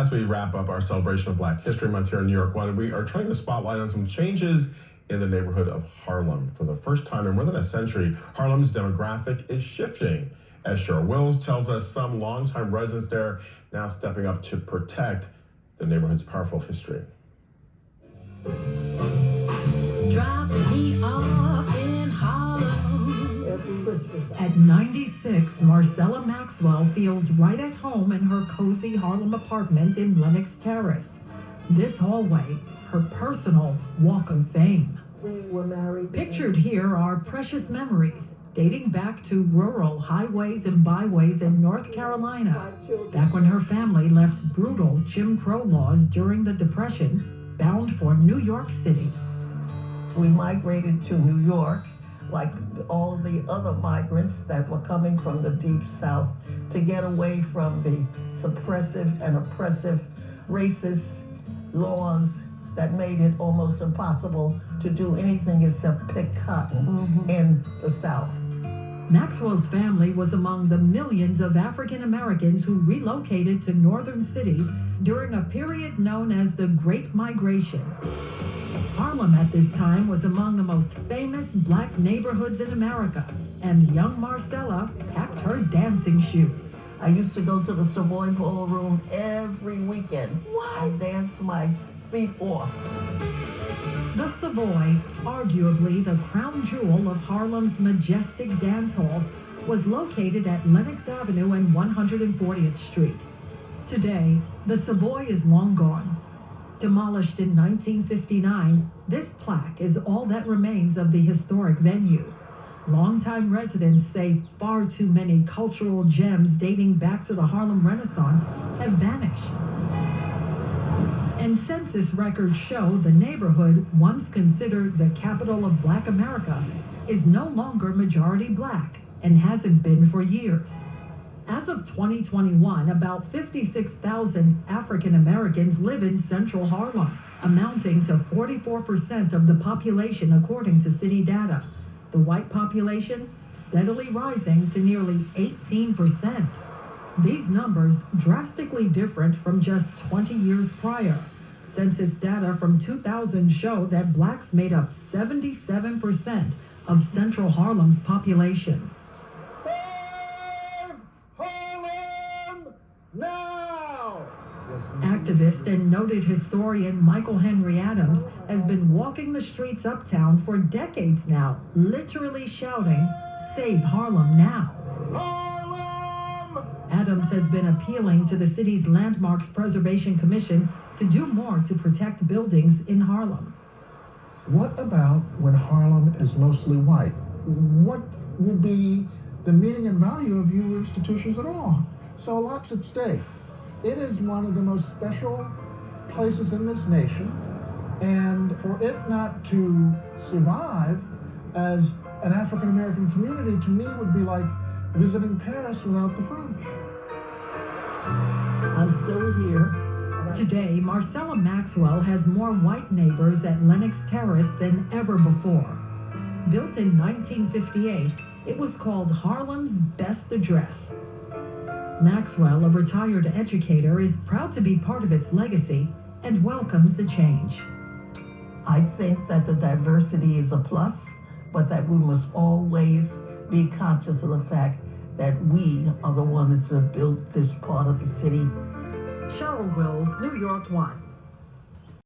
As we wrap up our celebration of Black History Month here in New York One, we are turning the spotlight on some changes in the neighborhood of Harlem. For the first time in more than a century, Harlem's demographic is shifting. As Cheryl Wills tells us, some longtime residents there now stepping up to protect the neighborhood's powerful history. Drop me off in Harlem. At 96, Marcella Maxwell feels right at home in her cozy Harlem apartment in Lenox Terrace. This hallway, her personal walk of fame. We were married. Pictured here are precious memories dating back to rural highways and byways in North Carolina, back when her family left brutal Jim Crow laws during the Depression, bound for New York City. We migrated to New York like all of the other migrants that were coming from the Deep South to get away from the suppressive and oppressive racist laws that made it almost impossible to do anything except pick cotton in the South. Maxwell's family was among the millions of African Americans who relocated to northern cities during a period known as the Great Migration. Harlem at this time was among the most famous black neighborhoods in America, and young Marcella packed her dancing shoes. I used to go to the Savoy Ballroom every weekend. I danced my feet off. The Savoy, arguably the crown jewel of Harlem's majestic dance halls, was located at Lenox Avenue and 140th Street. Today, the Savoy is long gone. Demolished in 1959, this plaque is all that remains of the historic venue. Longtime residents say far too many cultural gems dating back to the Harlem Renaissance have vanished. And census records show the neighborhood, once considered the capital of Black America, is no longer majority black and hasn't been for years. As of 2021, about 56,000 African Americans live in central Harlem, amounting to 44% of the population according to city data. The white population steadily rising to nearly 18%. These numbers drastically different from just 20 years prior. Census data from 2000 show that blacks made up 77% of central Harlem's population. Harlem now! Activist and noted historian Michael Henry Adams has been walking the streets uptown for decades now, literally shouting, "Save Harlem now." Adams has been appealing to the city's Landmarks Preservation Commission to do more to protect buildings in Harlem. What about when Harlem is mostly white? What will be the meaning and value of your institutions at all? So lots at stake. It is one of the most special places in this nation, and for it not to survive as an African American community, to me, would be like visiting Paris without the French. I'm still here. Today, Marcella Maxwell has more white neighbors at Lenox Terrace than ever before. Built in 1958, it was called Harlem's best address. Maxwell, a retired educator, is proud to be part of its legacy and welcomes the change. I think that the diversity is a plus, but that we must always be conscious of the fact that we are the ones that built this part of the city. Cheryl Wills, New York One.